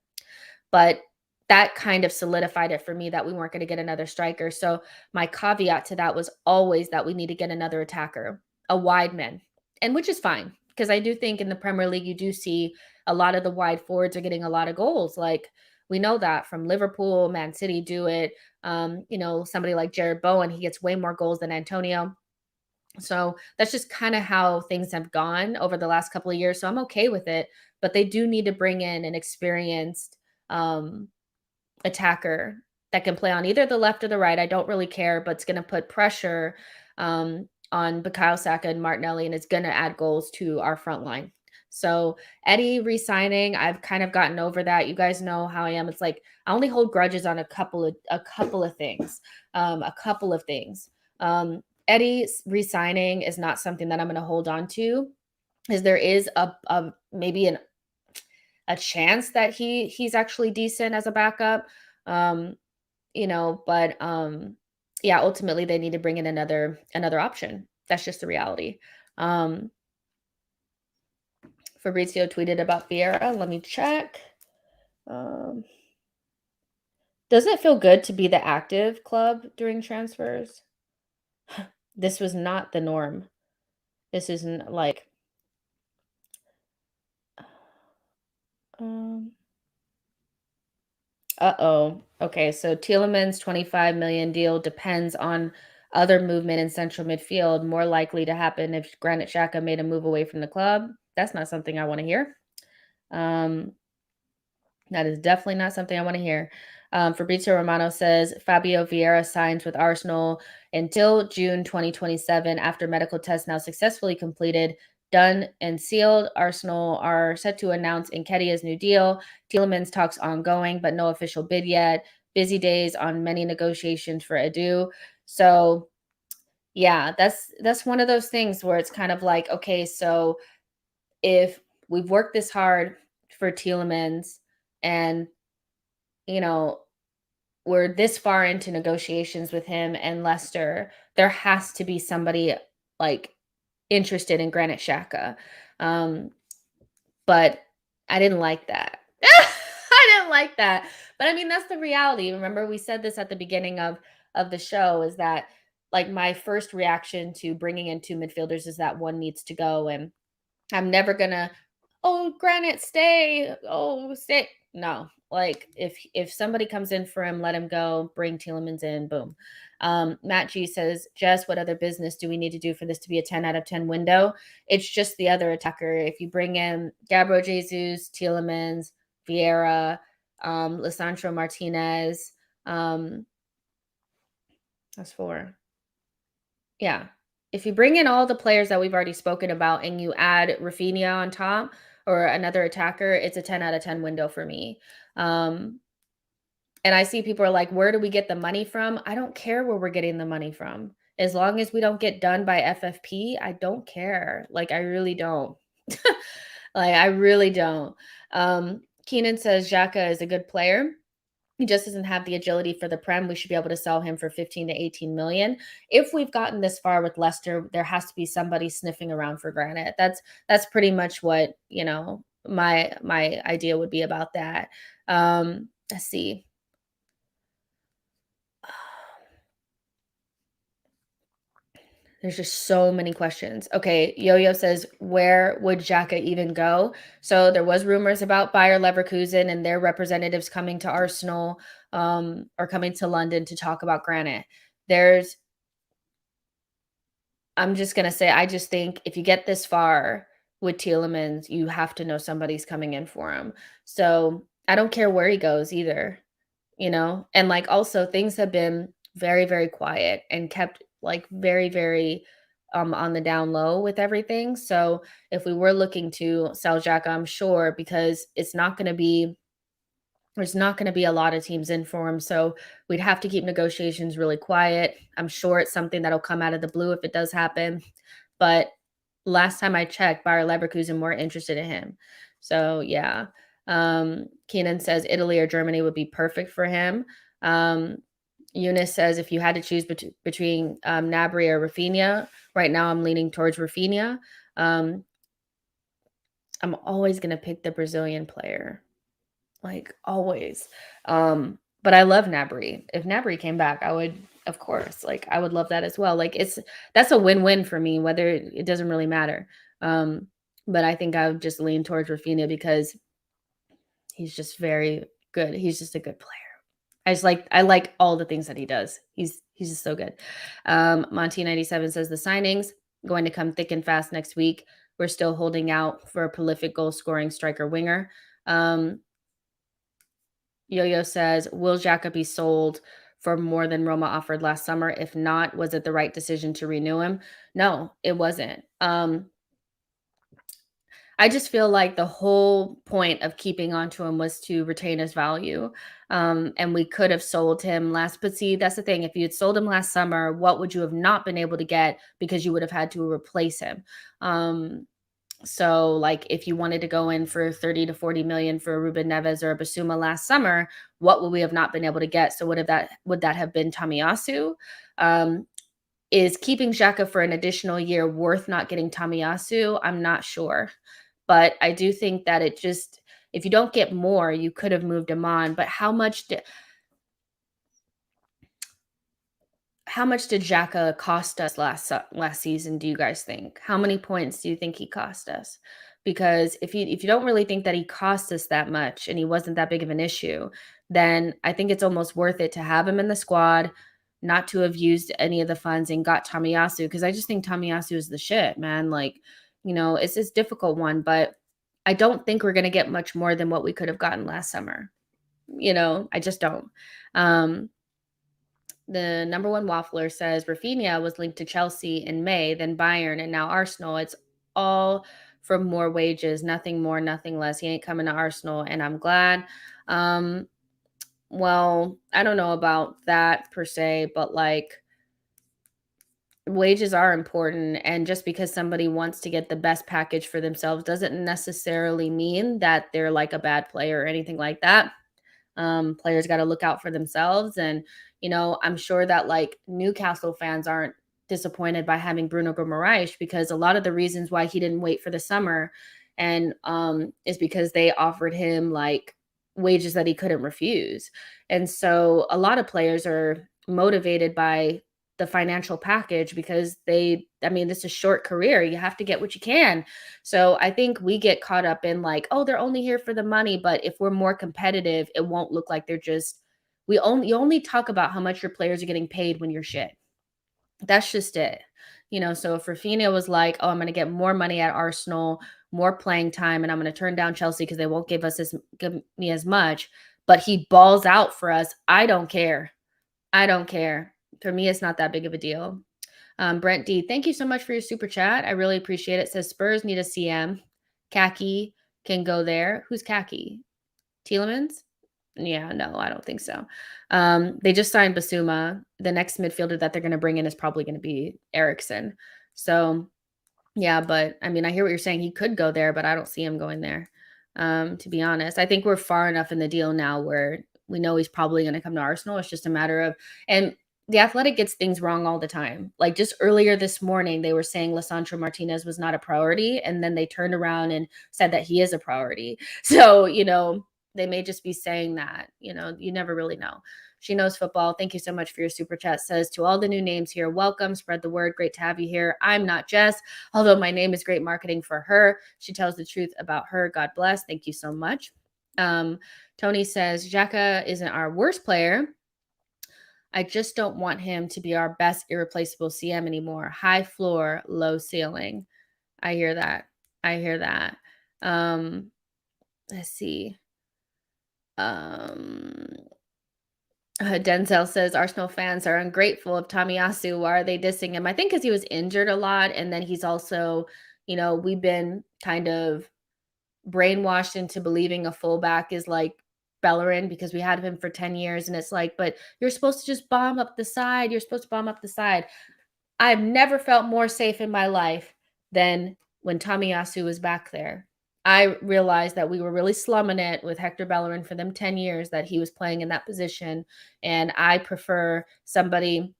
But that kind of solidified it for me that we weren't going to get another striker. So my caveat to that was always that we need to get another attacker, a wide man, and which is fine because I do think in the Premier League you do see a lot of the wide forwards are getting a lot of goals. Like we know that from Liverpool, Man City do it. Somebody like Jared Bowen, he gets way more goals than Antonio. So that's just kind of how things have gone over the last couple of years. So I'm okay with it, but they do need to bring in an experienced um, attacker that can play on either the left or the right. I don't really care, but it's going to put pressure on Bukayo Saka and Martinelli, and it's going to add goals to our front line. So Eddie re-signing, I've kind of gotten over that. You guys know how I am. It's like I only hold grudges on a couple of things. Eddie re-signing is not something that I'm going to hold on to, is there is a maybe a chance that he's actually decent as a backup. Um, but yeah, ultimately they need to bring in another option. That's just the reality. Um, Fabrizio tweeted about Vieira. Let me check. Um, doesn't it feel good to be the active club during transfers? This was not the norm. This isn't like um uh-oh. Okay, so Tielemans' 25 million deal depends on other movement in central midfield, more likely to happen if Granit Xhaka made a move away from the club. That's not something I want to hear. Um, that is definitely not something I want to hear. Fabrizio Romano says Fabio Vieira signs with Arsenal until June 2027 after medical tests now successfully completed, done and sealed. Arsenal are set to announce Nketiah's new deal. Tielemans talks ongoing, but no official bid yet. Busy days on many negotiations for Edu. So yeah, that's one of those things where it's kind of like, okay, so if we've worked this hard for Tielemans and you know, we're this far into negotiations with him and Leicester, there has to be somebody like interested in Granit Xhaka. Um, but I didn't like that. I didn't like that. But I mean, that's the reality. Remember, we said this at the beginning of the show is that like my first reaction to bringing in two midfielders is that one needs to go, and I'm never gonna, "Oh, Granite, stay. Oh, stay." No, like if somebody comes in for him, let him go. Bring Tielemans in. Boom. Matt G says, "Jess, what other business do we need to do for this to be a 10 out of 10 window?" It's just the other attacker. If you bring in Gabriel Jesus, Tielemans, Vieira, Lisandro Martinez, that's four. Yeah. If you bring in all the players that we've already spoken about and you add Rafinha on top or another attacker, it's a 10 out of 10 window for me. Um, and I see people are like, where do we get the money from? I don't care where we're getting the money from. As long as we don't get done by FFP, I don't care. Like, I really don't. Like, I really don't. Keenan says Xhaka is a good player. He just doesn't have the agility for the Prem. We should be able to sell him for 15 to 18 million. If we've gotten this far with Leicester, there has to be somebody sniffing around for Granite. That's pretty much what, my idea would be about that. Let's see. There's just so many questions. Okay, Yo-Yo says, where would Xhaka even go? So there was rumors about Bayer Leverkusen and their representatives coming to Arsenal, or coming to London to talk about Granite. There's I'm just gonna say, I just think if you get this far with Tielemans, you have to know somebody's coming in for him. So I don't care where he goes either, you know? And like also things have been very, very quiet and kept like very, very on the down low with everything. So if we were looking to sell Xhaka, I'm sure because there's not going to be a lot of teams in for him. So we'd have to keep negotiations really quiet. I'm sure it's something that'll come out of the blue if it does happen. But last time I checked, Bayer Leverkusen were interested in him. So yeah. Keenan says Italy or Germany would be perfect for him. Um, Eunice says if you had to choose between Nabry or Rafinha, right now I'm leaning towards Rafinha. Um, I'm always going to pick the Brazilian player. Like, always. But I love Nabry. If Nabry came back, I would, of course, like, I would love that as well. Like, that's a win-win for me, whether it doesn't really matter. Um, but I think I would just lean towards Rafinha because he's just very good. He's just a good player. I like all the things that he does. He's just so good. Monty 97 says the signings going to come thick and fast next week. We're still holding out for a prolific goal scoring striker winger. Yo-Yo says, will Xhaka be sold for more than Roma offered last summer? If not, was it the right decision to renew him? No, it wasn't. I just feel like the whole point of keeping on to him was to retain his value. And we could have sold him last, but see, that's the thing. If you had sold him last summer, what would you have not been able to get because you would have had to replace him? So, like, if you wanted to go in for 30 to 40 million for a Ruben Neves or a Basuma last summer, what would we have not been able to get? So, would that have been Tomiyasu? Is keeping Xhaka for an additional year worth not getting Tomiyasu? I'm not sure. But I do think that if you don't get more, you could have moved him on. But how much did Xhaka cost us last season, do you guys think? How many points do you think he cost us? Because if you don't really think that he cost us that much and he wasn't that big of an issue, then I think it's almost worth it to have him in the squad, not to have used any of the funds and got Tomiyasu, because I just think Tomiyasu is the shit, man. Like, it's this difficult one, but I don't think we're gonna get much more than what we could have gotten last summer. I just don't. Um, the number one waffler says Rafinha was linked to Chelsea in May, then Bayern, and now Arsenal. It's all from more wages, nothing more, nothing less. He ain't coming to Arsenal, and I'm glad. Um, well, I don't know about that per se, but like wages are important. And just because somebody wants to get the best package for themselves doesn't necessarily mean that they're like a bad player or anything like that. Players got to look out for themselves. And, I'm sure that like Newcastle fans aren't disappointed by having Bruno Guimaraes because a lot of the reasons why he didn't wait for the summer and is because they offered him like wages that he couldn't refuse. And so a lot of players are motivated by the financial package because this is a short career. You have to get what you can. So I think we get caught up in like, oh, they're only here for the money. But if we're more competitive, it won't look like you only talk about how much your players are getting paid when you're shit. That's just it. So if Rafinha was like, oh, I'm going to get more money at Arsenal, more playing time, and I'm going to turn down Chelsea because they won't give me as much, but he balls out for us, I don't care. I don't care. For me, it's not that big of a deal. Brent D, thank you so much for your super chat. I really appreciate it. Says Spurs need a CM. Kaki can go there. Who's Kaki? Tielemans? Yeah, no, I don't think so. They just signed Basuma. The next midfielder that they're going to bring in is probably going to be Eriksson. So, yeah, but I mean, I hear what you're saying. He could go there, but I don't see him going there. To be honest, I think we're far enough in the deal now where we know he's probably going to come to Arsenal. It's just a matter of, and the Athletic gets things wrong all the time. Like just earlier this morning, they were saying Lisandro Martinez was not a priority, and then they turned around and said that he is a priority. So, they may just be saying that, you never really know. She Knows Football, thank you so much for your super chat. Says, to all the new names here, welcome. Spread the word. Great to have you here. I'm not Jess, although my name is great marketing for her. She tells the truth about her. God bless. Thank you so much. Tony says, Xhaka isn't our worst player. I just don't want him to be our best irreplaceable CM anymore. High floor, low ceiling. I hear that. I hear that. Let's see. Denzel says Arsenal fans are ungrateful of Tomiyasu. Why are they dissing him? I think because he was injured a lot, and then he's also, we've been kind of brainwashed into believing a fullback is like Bellerin because we had him for 10 years, and it's like, but you're supposed to just bomb up the side. You're supposed to bomb up the side. I've never felt more safe in my life than when Tomiyasu was back there. I realized that we were really slumming it with Hector Bellerin for them 10 years that he was playing in that position. And I prefer somebody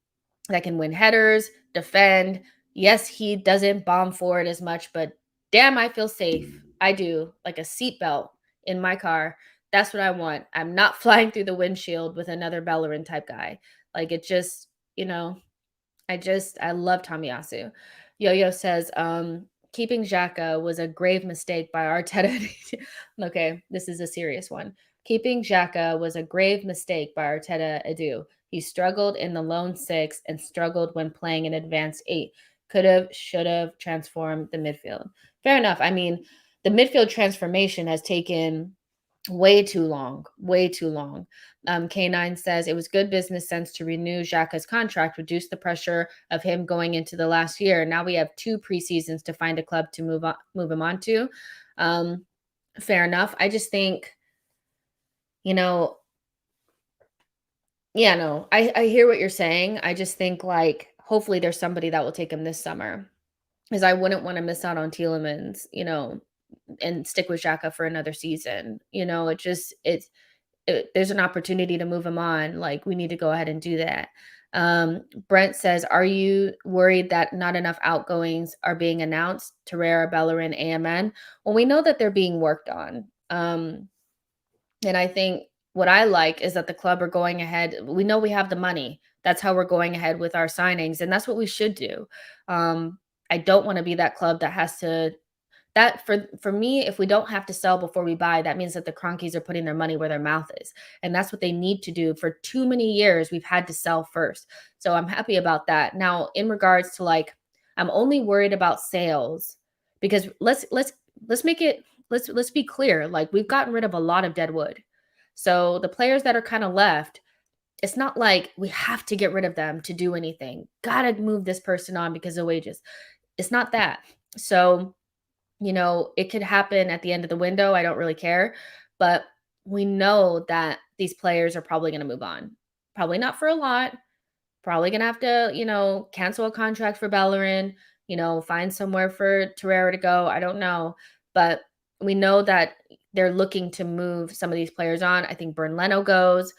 that can win headers, defend. Yes, he doesn't bomb forward as much, but damn, I feel safe. I do, like a seatbelt in my car. That's what I want. I'm not flying through the windshield with another Bellerin type guy. Like it just, I love Tomiyasu. Yo-Yo says, keeping Xhaka was a grave mistake by Arteta. Okay, this is a serious one. Keeping Xhaka was a grave mistake by Arteta Edu. He struggled in the lone 6 and struggled when playing an advanced 8. Could have, should have transformed the midfield. Fair enough. I mean, the midfield transformation has taken way too long. K9 says it was good business sense to renew Xhaka's contract, reduce the pressure of him going into the last year. Now we have 2 preseasons to find a club to move him on to. Fair enough. I just think, I hear what you're saying. I just think like hopefully there's somebody that will take him this summer, because I wouldn't want to miss out on Tielemans, and stick with Xhaka for another season. There's an opportunity to move him on. Like we need to go ahead and do that. Brent says, are you worried that not enough outgoings are being announced? Torreira, Bellerin, AMN. Well, we know that they're being worked on. And I think what I like is that the club are going ahead. We know we have the money. That's how we're going ahead with our signings. And that's what we should do. I don't want to be that club that has to that for me, if we don't have to sell before we buy, that means that the Cronkies are putting their money where their mouth is. And that's what they need to do. For too many years, we've had to sell first. So I'm happy about that. Now, in regards to like, I'm only worried about sales because let's be clear. Like we've gotten rid of a lot of dead wood. So the players that are kind of left, it's not like we have to get rid of them to do anything. Gotta move this person on because of wages. It's not that. So it could happen at the end of the window. I don't really care. But we know that these players are probably going to move on. Probably not for a lot. Probably going to have to, cancel a contract for Bellerin, find somewhere for Torreira to go. I don't know. But we know that they're looking to move some of these players on. I think Bern Leno goes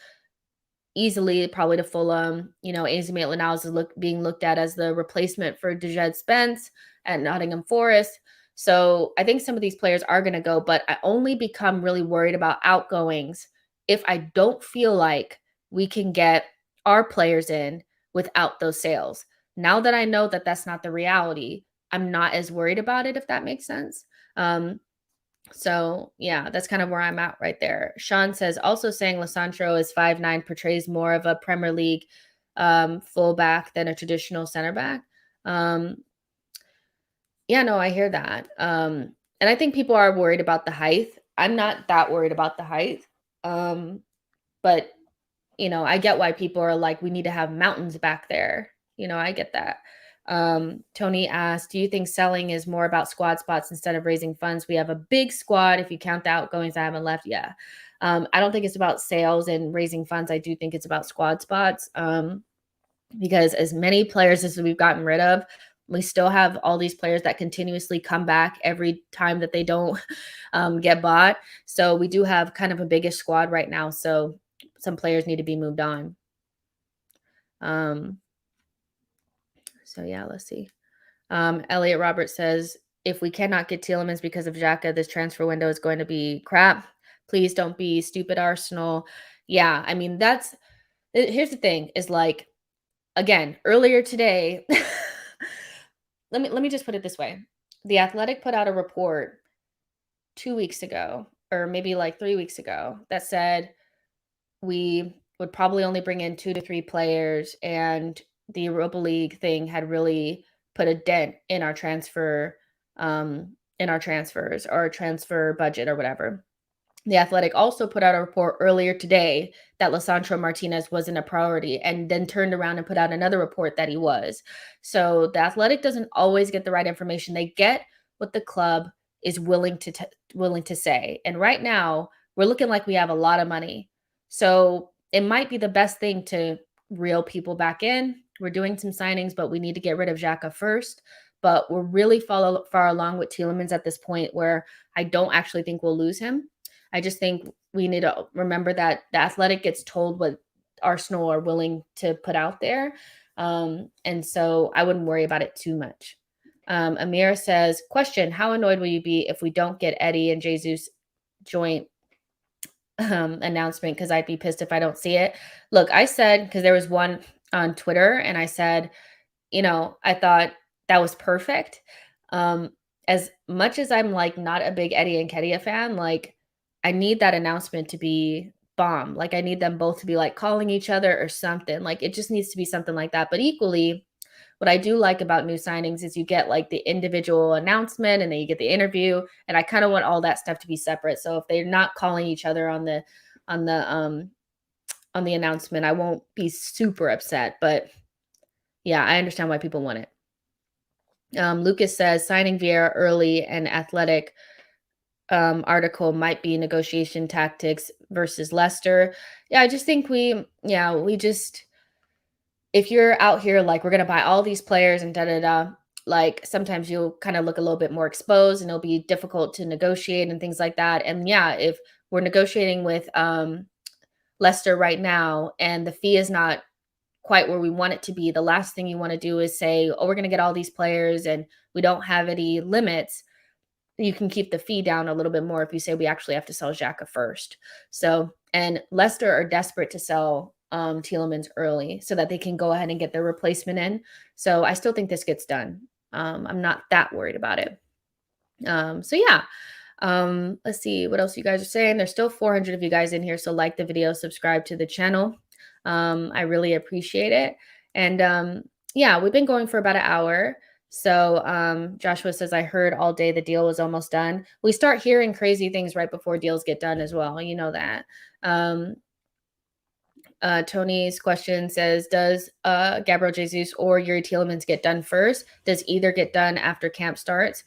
easily, probably to Fulham. AZ Maitland-Niles is being looked at as the replacement for Dejed Spence at Nottingham Forest. So I think some of these players are going to go, but I only become really worried about outgoings if I don't feel like we can get our players in without those sales. Now that I know that that's not the reality, I'm not as worried about it, if that makes sense. So yeah, that's kind of where I'm at right there. Sean says, also saying Lisandro is 5'9" portrays more of a Premier League fullback than a traditional center back. Yeah, no, I hear that. And I think people are worried about the height. I'm not that worried about the height. But I get why people are like, we need to have mountains back there. I get that. Tony asked, do you think selling is more about squad spots instead of raising funds? We have a big squad if you count the outgoings I haven't left. Yeah. I don't think it's about sales and raising funds. I do think it's about squad spots. Because as many players as we've gotten rid of, we still have all these players that continuously come back every time that they don't get bought. So we do have kind of a biggish squad right now. So some players need to be moved on. So yeah, let's see. Elliot Roberts says, if we cannot get Tielemans because of Xhaka, this transfer window is going to be crap. Please don't be stupid, Arsenal. Yeah, I mean, that's Here's the thing is like, again, earlier today, let me just put it this way. The Athletic put out a report 2 weeks ago, or maybe like 3 weeks ago, that said we would probably only bring in 2 to 3 players, and the Europa League thing had really put a dent in our transfers or transfer budget or whatever. The Athletic also put out a report earlier today that Lisandro Martinez wasn't a priority, and then turned around and put out another report that he was. So the Athletic doesn't always get the right information. They get what the club is willing to say. And right now, we're looking like we have a lot of money. So it might be the best thing to reel people back in. We're doing some signings, but we need to get rid of Xhaka first. But we're really far along with Tielemans at this point, where I don't actually think we'll lose him. I just think we need to remember that the Athletic gets told what Arsenal are willing to put out there. And so I wouldn't worry about it too much. Amir says, question, how annoyed will you be if we don't get Eddie and Jesus joint announcement? Because I'd be pissed if I don't see it. Look, I said, because there was one on Twitter, and I said, I thought that was perfect. As much as I'm like not a big Eddie and Kedia fan, like I need that announcement to be bomb. Like I need them both to be like calling each other or something. Like it just needs to be something like that. But equally, what I do like about new signings is you get like the individual announcement, and then you get the interview. And I kind of want all that stuff to be separate. So if they're not calling each other on the announcement, I won't be super upset. But yeah, I understand why people want it. Lucas says signing Vieira early and Athletic article might be negotiation tactics versus Leicester. Yeah, I just think if you're out here like we're gonna buy all these players and da da da, like sometimes you'll kind of look a little bit more exposed, and it'll be difficult to negotiate and things like that. And yeah, if we're negotiating with Leicester right now and the fee is not quite where we want it to be, the last thing you want to do is say, oh, we're going to get all these players and we don't have any limits. You can keep the fee down a little bit more if you say we actually have to sell Xhaka first. So, and Leicester are desperate to sell Tielemans early so that they can go ahead and get their replacement in. So I still think this gets done. I'm not that worried about it. So yeah. Let's see what else you guys are saying. There's still 400 of you guys in here, so like the video, subscribe to the channel. I really appreciate it. And yeah, we've been going for about an hour. So Joshua says, I heard all day the deal was almost done. We start hearing crazy things right before deals get done as well. You know that. Tony's question says, does Gabriel Jesus or Yuri Tielemans get done first? Does either get done after camp starts?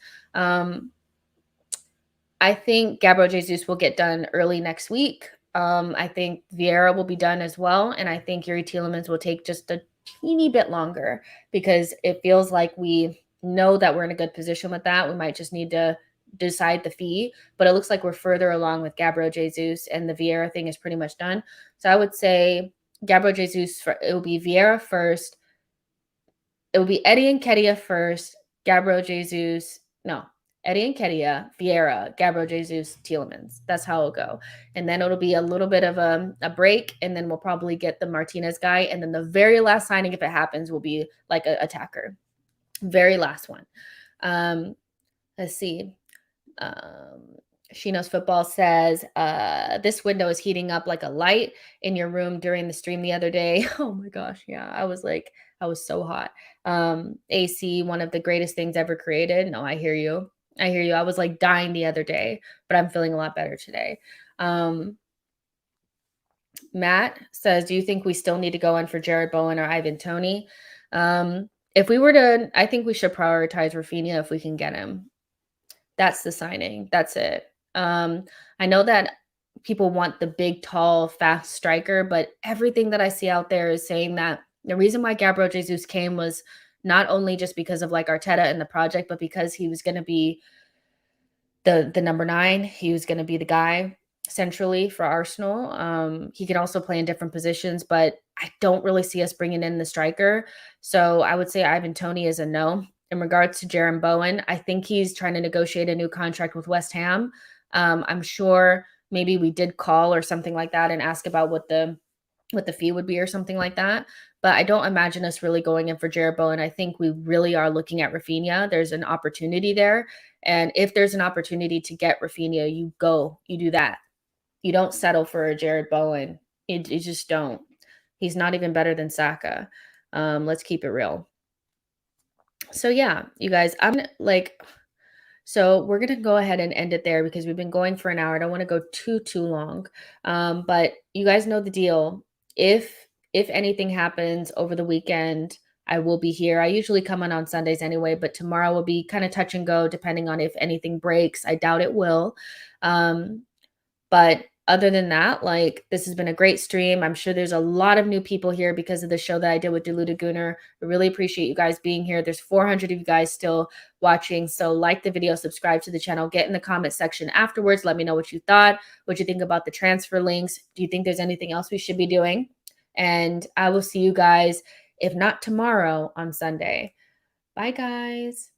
I think Gabriel Jesus will get done early next week. I think Vieira will be done as well. And I think Yuri Tielemans will take just a teeny bit longer because it feels like we know that we're in a good position with that. We might just need to decide the fee, but it looks like we're further along with Gabriel Jesus, and the Vieira thing is pretty much done. So I would say Gabriel Jesus, it will be Vieira first. It will be Eddie and Kedia first, Gabriel Jesus. No, Eddie Nketiah, Vieira, Gabriel Jesus, Tielemans. That's how it'll go. And then it'll be a little bit of a break, and then we'll probably get the Martinez guy. And then the very last signing, if it happens, will be like an attacker. Very last one. Let's see. She Knows Football says, this window is heating up like a light in your room during the stream the other day. Oh my gosh. Yeah. I was so hot. AC, one of the greatest things ever created. No, I hear you. I was like dying the other day, but I'm feeling a lot better today. Matt says, do you think we still need to go in for Jared Bowen or Ivan Toney? If we were to, I think we should prioritize Rafinha if we can get him. That's the signing. That's it. I know that people want the big, tall, fast striker, but everything that I see out there is saying that the reason why Gabriel Jesus came was not only just because of like Arteta and the project, but because he was going to be the number 9. He was going to be the guy centrally for Arsenal. He can also play in different positions, but I don't really see us bringing in the striker. So I would say Ivan Toney is a no. In regards to Jaron Bowen, I think he's trying to negotiate a new contract with West Ham. I'm sure maybe we did call or something like that and ask about what the what the fee would be or something like that. But I don't imagine us really going in for Jared Bowen. I think we really are looking at Rafinha. There's an opportunity there. And if there's an opportunity to get Rafinha, you go, you do that. You don't settle for a Jared Bowen. You just don't. He's not even better than Saka. Let's keep it real. So yeah, you guys, so we're gonna go ahead and end it there because we've been going for an hour. I don't want to go too long. But you guys know the deal. If anything happens over the weekend, I will be here. I usually come on Sundays anyway, but tomorrow will be kind of touch and go depending on if anything breaks. I doubt it will. But other than that, like, this has been a great stream. I'm sure there's a lot of new people here because of the show that I did with Deluded Gooner. I really appreciate you guys being here. There's 400 of you guys still watching. So like the video, subscribe to the channel, get in the comment section afterwards. Let me know what you thought, what you think about the transfer links. Do you think there's anything else we should be doing? And I will see you guys, if not tomorrow, on Sunday. Bye, guys.